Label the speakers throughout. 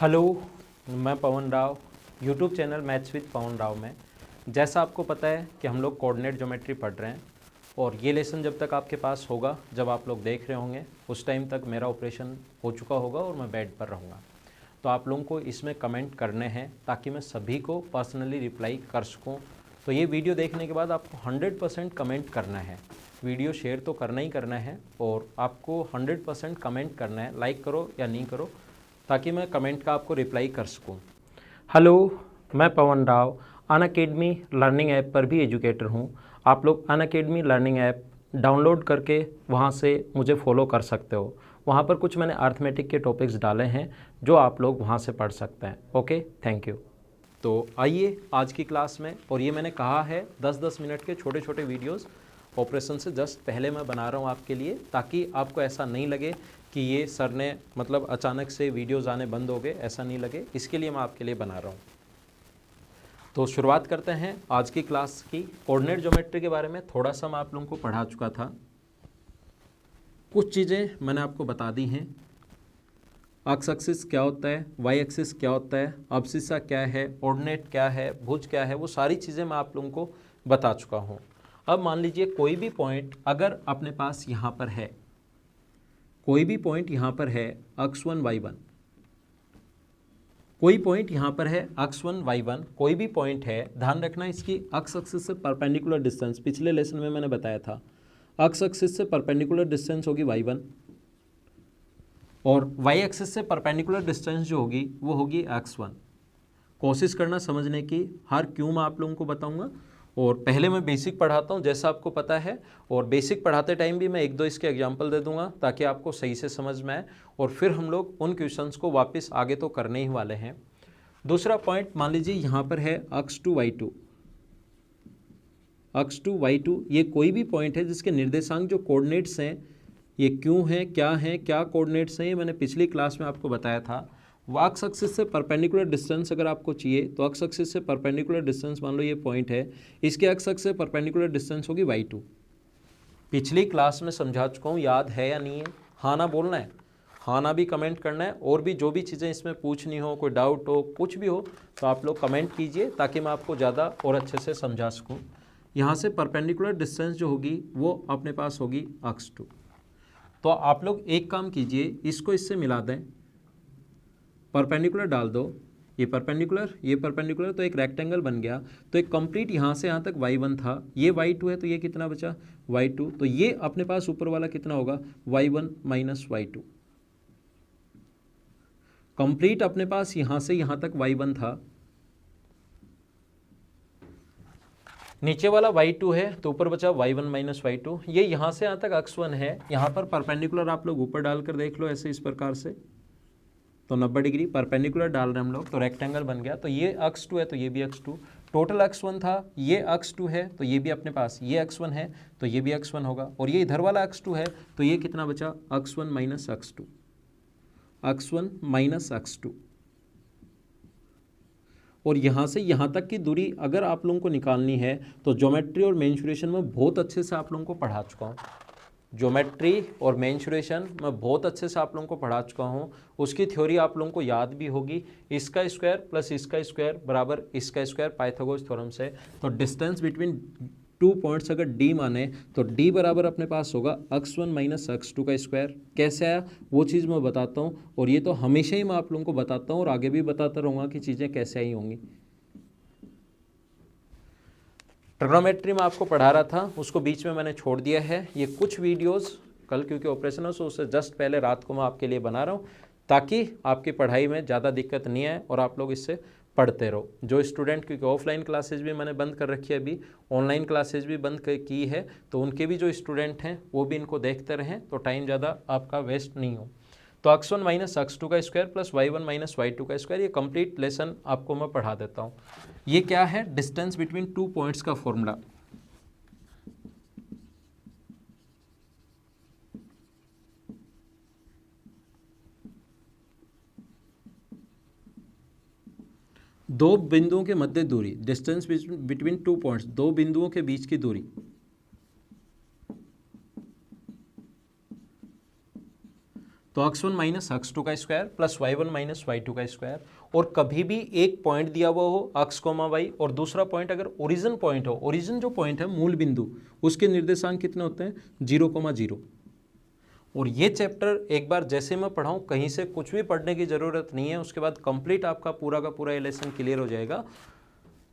Speaker 1: Hello, मैं Pavan Rao. YouTube channel maths with Pavan Rao में जैसा आपको पता है कि हम लोग कोऑर्डिनेट ज्योमेट्री पढ़ रहे हैं और ये लेसन जब तक आपके पास होगा, जब आप लोग देख रहे होंगे उस टाइम तक मेरा ऑपरेशन हो चुका होगा और मैं बेड पर रहूँगा। तो आप लोगों को इसमें कमेंट करने हैं ताकि मैं सभी को पर्सनली रिप्लाई कर सकूँ। तो ये वीडियो देखने के बाद आपको 100% कमेंट करना है। वीडियो शेयर तो करना ही करना है और आपको 100% कमेंट करना है, लाइक करो या नहीं करो, ताकि मैं कमेंट का आपको रिप्लाई कर सकूं। हेलो, मैं Pavan Rao Unacademy learning app पर भी एजुकेटर हूं। आप लोग अनअकैडमी लर्निंग ऐप डाउनलोड करके वहां से मुझे फॉलो कर सकते हो। वहां पर कुछ मैंने अर्थमेटिक के टॉपिक्स डाले हैं जो आप लोग वहां से पढ़ सकते हैं। Okay, thank you. तो आइए आज की क्लास में, और ये मैंने कहा है 10-10 मिनट के छोटे छोटे वीडियोस ऑपरेशन से जस्ट पहले मैं बना रहा हूँ आपके लिए, ताकि आपको ऐसा नहीं लगे कि ये सर ने मतलब अचानक से वीडियोज़ आने बंद हो गए, ऐसा नहीं लगे, इसके लिए मैं आपके लिए बना रहा हूँ। तो शुरुआत करते हैं आज की क्लास की। कोऑर्डिनेट ज्योमेट्री के बारे में थोड़ा सा मैं आप लोगों को पढ़ा चुका था, कुछ चीज़ें मैंने आपको बता दी हैं। एक्स एक्सिस क्या होता है, वाई एक्सिस क्या होता है, अब्सिसा क्या है, ऑर्डिनेट क्या है, भुज क्या है, वो सारी चीज़ें मैं आप लोगों को बता चुका हूँ। अब मान लीजिए कोई भी पॉइंट अगर अपने पास यहाँ पर है, कोई भी पॉइंट यहाँ पर है x1 y1, कोई पॉइंट यहाँ पर है x1 y1, कोई भी पॉइंट है, ध्यान रखना इसकी x एक्सिस से परपेंडिकुलर डिस्टेंस पिछले लेसन में मैंने बताया था, x एक्सिस से परपेंडिकुलर डिस्टेंस होगी y1 और y एक्सिस से परपेंडिकुलर डिस्टेंस जो होगी वो होगी x1। कोशिश करना समझने की, हर क्यों मैं आप लोगों को बताऊंगा। और पहले मैं बेसिक पढ़ाता हूं जैसा आपको पता है, और बेसिक पढ़ाते टाइम भी मैं एक दो इसके एग्जांपल दे दूंगा ताकि आपको सही से समझ में आए, और फिर हम लोग उन क्वेश्चंस को वापस आगे तो करने ही वाले हैं। दूसरा पॉइंट मान लीजिए यहाँ पर है x2 y2, x2 y2, ये कोई भी पॉइंट है जिसके निर्देशांक जो कोऑर्डिनेट्स हैं ये क्यों हैं, क्या कोऑर्डिनेट्स हैं, ये मैंने पिछली क्लास में आपको बताया था। वो एक्स एक्सिस से परपेंडिकुलर डिस्टेंस अगर आपको चाहिए तो एक्स एक्सिस से परपेंडिकुलर डिस्टेंस, मान लो ये पॉइंट है, इसके एक्स एक्सिस से परपेंडिकुलर डिस्टेंस होगी y2। पिछली क्लास में समझा चुका हूँ, याद है या नहीं है? हाँ ना बोलना है, हाँ ना भी कमेंट करना है, और भी जो भी चीज़ें इसमें पूछनी हो, कोई डाउट हो, कुछ भी हो तो आप लोग कमेंट कीजिए ताकि मैं आपको ज़्यादा और अच्छे से समझा सकूँ। यहाँ से परपेंडिकुलर डिस्टेंस जो होगी वो अपने पास होगी x2। तो आप लोग एक काम कीजिए, इसको इससे मिला दें, परपेंडिकुलर डाल दो, ये परपेंडिकुलर, तो एक रेक्टेंगल बन गया। तो एक कंप्लीट यहाँ से यहाँ तक y1 था, ये y2 है, तो ये कितना बचा y2, तो ये अपने पास ऊपर वाला कितना होगा y1 माइनस y2। कंप्लीट अपने पास यहाँ से यहाँ तक y1 था, नीचे वाला y2 है, तो ऊपर बचा y1 माइनस y2। ये यहाँ से यहाँ तक x1 है, यहाँ पर परपेंडिकुलर आप लोग ऊपर डालकर देख लो ऐसे, इस प्रकार से, तो 90 डिग्री परपेंडिकुलर डाल रहे हैं हम लोग, तो रेक्टेंगल बन गया। तो ये x2 है तो ये भी x2, टोटल x1 था, ये x2 है तो ये भी अपने पास, ये x1 है तो ये भी x1 होगा, और ये इधर वाला x2 है तो ये कितना बचा x1 minus x2, x1 minus x2। और यहाँ से यहाँ तक की दूरी अगर आप लोगों को निकालनी है तो ज्योमेट्री और मेंसुरेशन में बहुत अच्छे से आप लोगों को पढ़ा चुका हूँ। ज्योमेट्री और मेंसुरेशन मैं बहुत अच्छे से आप लोगों को पढ़ा चुका हूँ, उसकी थ्योरी आप लोगों को याद भी होगी। इसका स्क्वायर प्लस इसका स्क्वायर बराबर इसका स्क्वायर, पाइथागोरस थ्योरम से। तो डिस्टेंस बिटवीन टू पॉइंट्स अगर d माने तो d बराबर अपने पास होगा x1 माइनस x2 का स्क्वायर। कैसे आया वो चीज़ मैं बताता हूँ, और ये तो हमेशा ही मैं आप लोगों को बताता हूँ और आगे भी बताता रहूँगा कि चीज़ें कैसे आई होंगी। ट्रिग्नोमेट्री में आपको पढ़ा रहा था, उसको बीच में मैंने छोड़ दिया है। ये कुछ वीडियोस कल क्योंकि ऑपरेशन है सो उससे जस्ट पहले रात को मैं आपके लिए बना रहा हूँ ताकि आपकी पढ़ाई में ज़्यादा दिक्कत नहीं आए और आप लोग इससे पढ़ते रहो। जो स्टूडेंट, क्योंकि ऑफलाइन क्लासेज भी मैंने बंद कर रखी है, अभी ऑनलाइन क्लासेज भी बंद की है, तो उनके भी जो स्टूडेंट हैं वो भी इनको देखते रहें तो टाइम ज़्यादा आपका वेस्ट नहीं हो। तो x1 माइनस x2 का square plus y1 minus y2 का स्क्वायर, ये कंप्लीट लेसन आपको मैं पढ़ा देता हूँ। ये क्या है, डिस्टेंस बिटवीन टू पॉइंट्स का फॉर्मूला। दो बिंदुओं के मध्य दूरी, डिस्टेंस बिटवीन टू पॉइंट्स, दो बिंदुओं के बीच की दूरी। तो x1 माइनस x2 का square plus y1 minus y2 का स्क्वायर। और कभी भी एक पॉइंट दिया हुआ हो x, y और दूसरा पॉइंट अगर ओरिजिन पॉइंट हो, ओरिजिन जो पॉइंट है मूल बिंदु, उसके निर्देशांक कितने होते हैं 0,0। और ये चैप्टर एक बार जैसे मैं पढ़ाऊँ कहीं से कुछ भी पढ़ने की ज़रूरत नहीं है, उसके बाद कंप्लीट आपका पूरा का पूरा लेसन क्लियर हो जाएगा।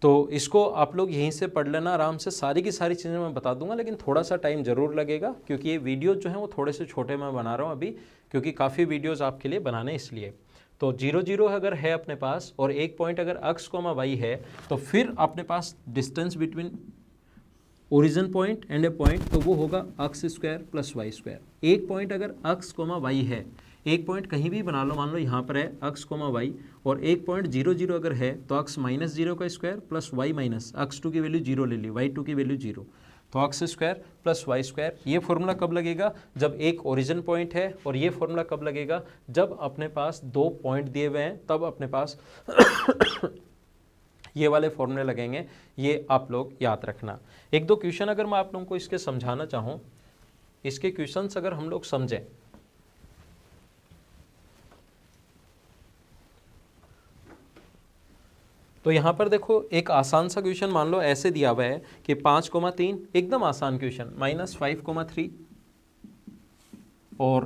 Speaker 1: तो इसको आप लोग यहीं से पढ़ लेना आराम से, सारी की सारी चीज़ें मैं बता दूंगा, लेकिन थोड़ा सा टाइम ज़रूर लगेगा क्योंकि ये वीडियो जो है वो थोड़े से छोटे मैं बना रहा हूँ अभी, क्योंकि काफ़ी वीडियोज़ आपके लिए बनाने इसलिए। तो 0, 0 अगर है अपने पास और एक पॉइंट अगर x, y है, तो फिर अपने पास distance between origin point and a point, तो वो होगा x square plus Y square. एक पॉइंट अगर x, y है, एक पॉइंट कहीं भी बना लो, मान लो यहाँ पर है x, y और एक पॉइंट 0, 0 अगर है तो x माइनस 0 का square plus y minus x2 की वैल्यू 0 ले ली, y2 की वैल्यू 0, तो x square plus Y square. ये फॉर्मूला कब लगेगा, जब एक ओरिजिन पॉइंट है, और ये फॉर्मूला कब लगेगा, जब अपने पास दो पॉइंट दिए हुए हैं, तब अपने पास ये वाले फॉर्मूले लगेंगे। ये आप लोग याद रखना। एक दो क्वेश्चन अगर मैं आप लोगों को इसके समझाना चाहूँ, इसके क्वेश्चंस अगर हम लोग समझें, तो यहाँ पर देखो एक आसान सा क्वेश्चन मान लो ऐसे दिया हुआ है कि 5,3, एकदम आसान क्वेश्चन, -5,3 और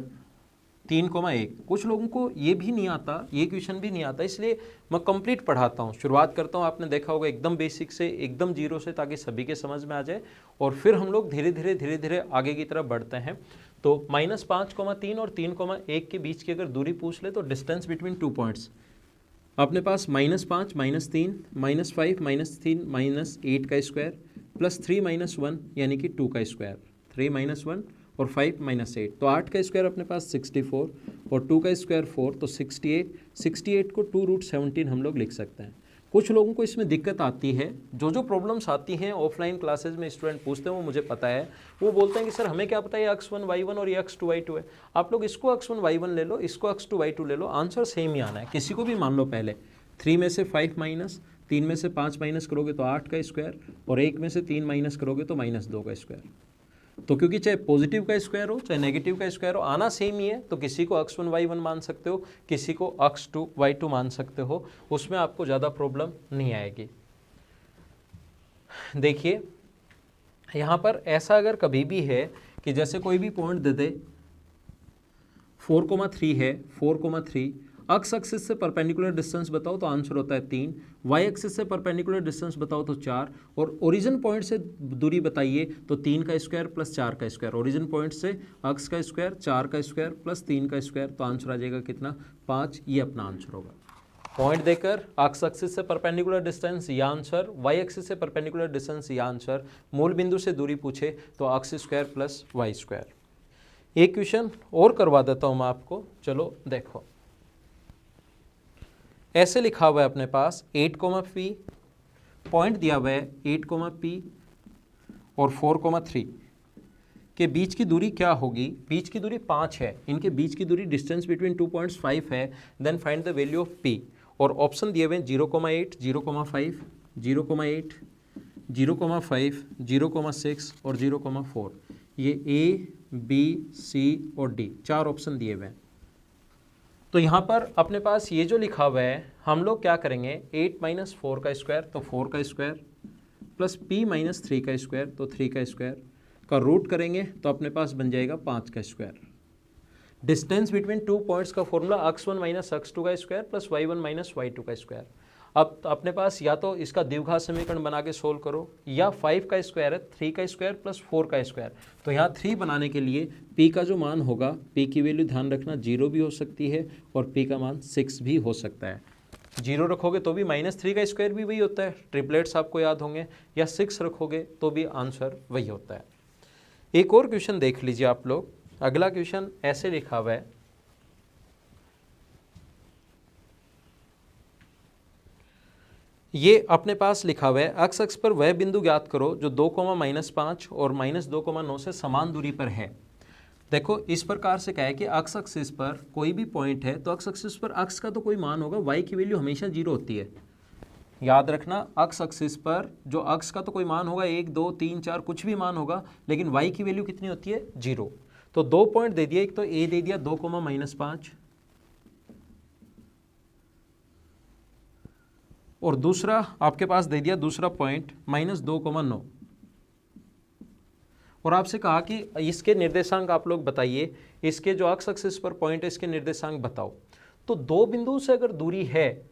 Speaker 1: 3,1। कुछ लोगों को ये भी नहीं आता, ये क्वेश्चन भी नहीं आता, इसलिए मैं कंप्लीट पढ़ाता हूँ। शुरुआत करता हूँ, आपने देखा होगा एकदम बेसिक से, एकदम जीरो से, ताकि सभी के समझ में आ जाए, और फिर हम लोग धीरे धीरे आगे की तरफ बढ़ते हैं। तो -5,3 और 3,1 के बीच की अगर दूरी पूछ ले, तो डिस्टेंस बिटवीन 2 पॉइंट्स अपने पास -5, -3, -5, -3, -8 का स्क्वायर प्लस 3 -1 यानी कि 2 का स्क्वायर, 3 -1 और 5 -8, तो 8 का स्क्वायर अपने पास 64 और 2 का स्क्वायर 4, तो 68 को 2√17 हम लोग लिख सकते हैं। कुछ लोगों को इसमें दिक्कत आती है, जो प्रॉब्लम्स आती हैं ऑफलाइन क्लासेस में स्टूडेंट पूछते हैं, वो मुझे पता है। वो बोलते हैं कि सर हमें क्या पता है x1 y1 और ये x2 y2 है। आप लोग इसको x1 y1 ले लो, इसको x2 y2 ले लो, आंसर सेम ही आना है। किसी को भी मान लो पहले 3 में से 5 माइनस, 3 में से 5 माइनस करोगे तो 8 का स्क्वायर, और 1 में से 3 माइनस करोगे तो -2 का स्क्वायर। तो क्योंकि चाहे पॉजिटिव का स्क्वायर हो चाहे नेगेटिव का स्क्वायर हो, आना सेम ही है, तो किसी को x1 y1 मान सकते हो, किसी को x2 y2 मान सकते हो, उसमें आपको ज़्यादा प्रॉब्लम नहीं आएगी। देखिए यहाँ पर ऐसा अगर कभी भी है कि जैसे कोई भी पॉइंट दे दे, 4,3 है, 4,3, x एक्सिस से परपेंडिकुलर डिस्टेंस बताओ तो आंसर होता है 3, y एक्सिस से परपेंडिकुलर डिस्टेंस बताओ तो 4, और ओरिजिन पॉइंट से दूरी बताइए तो 3 का स्क्वायर प्लस 4 का स्क्वायर। ओरिजिन पॉइंट से x का स्क्वायर, 4 का स्क्वायर प्लस 3 का स्क्वायर, तो आंसर आ जाएगा कितना, 5। ये अपना आंसर होगा। पॉइंट देकर x एक्सिस से परपेंडिकुलर डिस्टेंस ये आंसर, y एक्सिस से परपेंडिकुलर डिस्टेंस ये आंसर, मूल बिंदु से दूरी पूछे तो x square plus Y square. एक क्वेश्चन और करवा देता हूँ मैं आपको, चलो देखो। ऐसे लिखा हुआ है अपने पास 8,p, पॉइंट दिया हुआ है 8,p और 4,3 के बीच की दूरी क्या होगी। बीच की दूरी 5 है, इनके बीच की दूरी डिस्टेंस बिटवीन 2 पॉइंट्स 5 है। Then find the value of p, और ऑप्शन दिए हुए हैं 0,8, 0,5, 0,8, 0,5, 0,6 और 0,4। ये a, b, c और d 4 ऑप्शन दिए हुए हैं। तो यहाँ पर अपने पास ये जो लिखा हुआ है, हम लोग क्या करेंगे, 8 - 4 का स्क्वायर तो 4 का स्क्वायर प्लस p - 3 का स्क्वायर तो 3 का स्क्वायर का रूट करेंगे तो अपने पास बन जाएगा 5 का स्क्वायर। डिस्टेंस बिटवीन 2 पॉइंट्स का फॉर्मूला x1 - x2 का स्क्वायर प्लस y1 - y2 का स्क्वायर। अब अपने पास या तो इसका द्विघात समीकरण बना के सोल्व करो, या 5 का स्क्वायर है 3 का स्क्वायर प्लस 4 का स्क्वायर। तो यहाँ 3 बनाने के लिए p का जो मान होगा, p की वैल्यू ध्यान रखना 0 भी हो सकती है और p का मान 6 भी हो सकता है। 0 रखोगे तो भी -3 का स्क्वायर भी वही होता है, ट्रिपलेट्स आपको याद होंगे, या 6 रखोगे तो भी आंसर वही होता है। एक और क्वेश्चन देख लीजिए आप लोग। अगला क्वेश्चन ऐसे लिखा हुआ है, ये अपने पास लिखा हुआ है x अक्ष पर वह बिंदु ज्ञात करो जो 2,-5 और -2,9 से समान दूरी पर है। देखो इस प्रकार से क्या है कि x एक्सिस पर कोई भी पॉइंट है तो x एक्सिस पर x का तो कोई मान होगा, y की वैल्यू हमेशा 0 होती है। याद रखना, x एक्सिस पर जो x का तो कोई मान होगा, 1, 2, 3, 4 कुछ भी मान होगा, लेकिन y की वैल्यू कितनी होती है, 0। तो 2 पॉइंट दे दिया, एक तो ए दे दिया 2 -5 और दूसरा आपके पास दे दिया दूसरा पॉइंट -2,9 और आपसे कहा कि इसके निर्देशांक आप लोग बताइए, इसके जो अक्ष एक्सिस पर पॉइंट है इसके निर्देशांक बताओ। तो दो बिंदु से अगर दूरी है,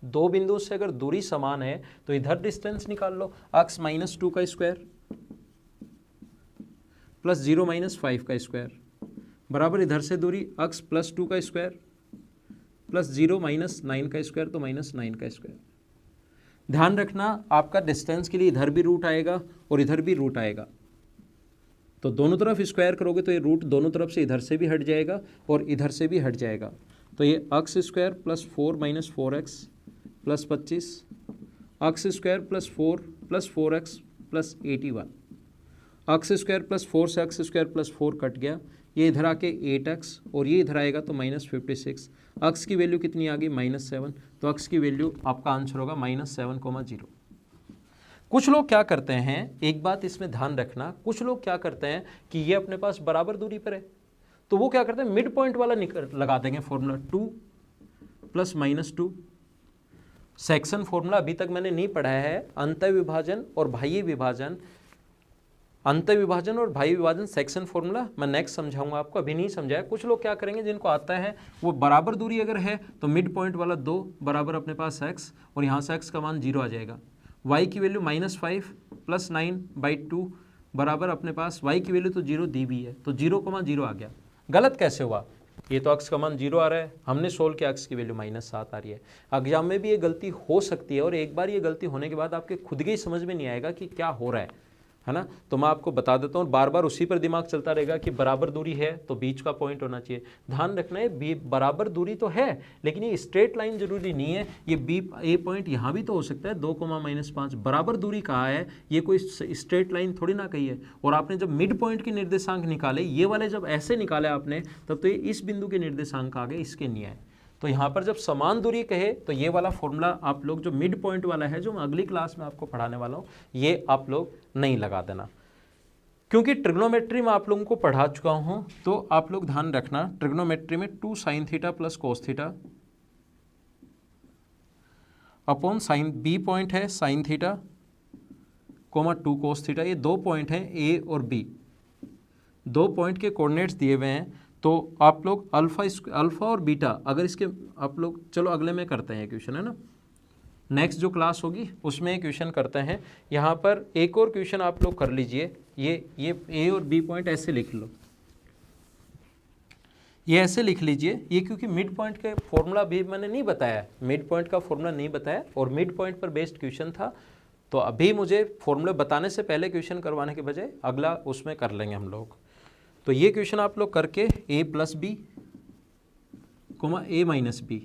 Speaker 1: दो बिंदु से अगर दूरी समान है तो इधर डिस्टेंस निकाल लो, अक्ष -2 का स्क्वायर प्लस 0 -5 का स्क्वायर बराबर इधर से दूरी अक्ष +2 का स्क्वायर प्लस 0 -9 का स्क्वायर, तो -9 का स्क्वायर। ध्यान रखना आपका डिस्टेंस के लिए इधर भी रूट आएगा और इधर भी रूट आएगा, तो दोनों तरफ स्क्वायर करोगे तो ये रूट दोनों तरफ से इधर से भी हट जाएगा और इधर से भी हट जाएगा। तो ये अक्ष स्क्वायर प्लस 4 - 4x प्लस 25, अक्ष स्क्वायर प्लस 4 + 4x प्लस 81, अक्ष स्क्वायर प्लस 4 से अक्ष स्क्वायर प्लस 4 कट गया, ये इधर आके 8x और ये इधर आएगा तो -56। अक्ष की वैल्यू कितनी आ गई -7, तो अक्ष की वैल्यू आपका आंसर होगा -7,0। कुछ लोग क्या करते हैं, एक बात इसमें ध्यान रखना, कुछ लोग क्या करते हैं कि ये अपने पास बराबर दूरी पर है तो वो क्या करते हैं मिड पॉइंट वाला लगा देंगे फॉर्मूला 2 + -2। सेक्शन फॉर्मूला अभी तक मैंने नहीं पढ़ा है, अंतः विभाजन और बाह्य विभाजन, अंतः विभाजन और बाह्य विभाजन सेक्शन फॉर्मूला मैं नेक्स्ट समझाऊंगा आपको, अभी नहीं समझाया। कुछ लोग क्या करेंगे जिनको आता है वो बराबर दूरी अगर है तो मिड पॉइंट वाला 2 बराबर अपने पास x और यहाँ से x का मान 0 आ जाएगा, y की वैल्यू -5 + 9/2 बराबर अपने पास y की वैल्यू तो 0 दी भी है तो 0,0 आ गया। गलत कैसे हुआ, ये तो अक्ष का मान 0 आ रहा है, हमने सोल्व किया अक्ष की वैल्यू -7 आ रही है। एग्जाम में भी ये गलती हो सकती है और एक बार ये गलती होने के बाद आपके खुद के ही समझ में नहीं आएगा कि क्या हो रहा है ना। तो मैं आपको बता देता हूँ, बार बार उसी पर दिमाग चलता रहेगा कि बराबर दूरी है तो बीच का पॉइंट होना चाहिए। ध्यान रखना है बराबर दूरी तो है लेकिन ये स्ट्रेट लाइन जरूरी नहीं है, ये ए पॉइंट यहाँ भी तो हो सकता है 2, -5 बराबर दूरी कहा है, ये कोई स्ट्रेट लाइन थोड़ी ना कही है। और आपने जब मिड पॉइंट के निर्देशांक निकाले, ये वाले जब ऐसे निकाले आपने, तब तो ये इस बिंदु के निर्देशांक आ गए, इसके नहीं आए। तो यहाँ पर जब समान दूरी कहे तो ये वाला फॉर्मूला आप लोग जो मिड पॉइंट वाला है, जो मैं अगली क्लास में आपको पढ़ाने वाला हूँ, ये आप लोग नहीं लगा देना, क्योंकि ट्रिग्नोमेट्री में आप लोगों को पढ़ा चुका हूँ। तो आप लोग ध्यान रखना, ट्रिग्नोमेट्री में 2 sin θ + cos θ upon sine b point है sin θ, 2 cos θ, ये 2 पॉइंट हैं ए और बी, 2 पॉइंट के कोऑर्डिनेट्स दिए हुए हैं। तो आप लोग अल्फा और बीटा अगर इसके आप लोग, चलो अगले में करते हैं क्वेश्चन, है ना, नेक्स्ट जो क्लास होगी उसमें एक क्वेश्चन करते हैं। यहाँ पर एक और क्वेश्चन आप लोग कर लीजिए, ये ए और बी पॉइंट ऐसे लिख लो, ये ऐसे लिख लीजिए, ये क्योंकि मिड पॉइंट के फॉर्मूला भी मैंने नहीं बताया, मिड पॉइंट का फॉर्मूला नहीं बताया और मिड पॉइंट पर बेस्ड क्वेश्चन था, तो अभी मुझे फॉर्मूला बताने से पहले क्वेश्चन करवाने के बजाय अगला उसमें कर लेंगे हम लोग। तो ये क्वेश्चन आप लोग करके a + b, a - b,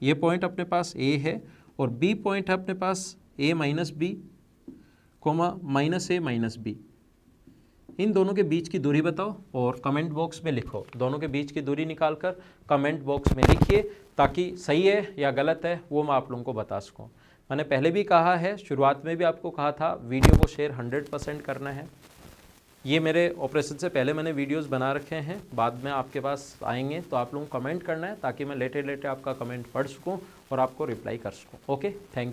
Speaker 1: ये पॉइंट अपने पास a है और b पॉइंट है अपने पास a - b, -a - b, इन दोनों के बीच की दूरी बताओ और कमेंट बॉक्स में लिखो। दोनों के बीच की दूरी निकालकर कमेंट बॉक्स में लिखिए, ताकि सही है या गलत है वो मैं आप लोगों को बता सकूं। मैंने पहले भी कहा है, शुरुआत में भी आपको कहा था, वीडियो को शेयर 100% करना है। ये मेरे ऑपरेशन से पहले मैंने वीडियोस बना रखे हैं, बाद में आपके पास आएंगे तो आप लोगों को कमेंट करना है, ताकि मैं लेटे आपका कमेंट पढ़ सकूं और आपको रिप्लाई कर सकूं। Okay, thank you.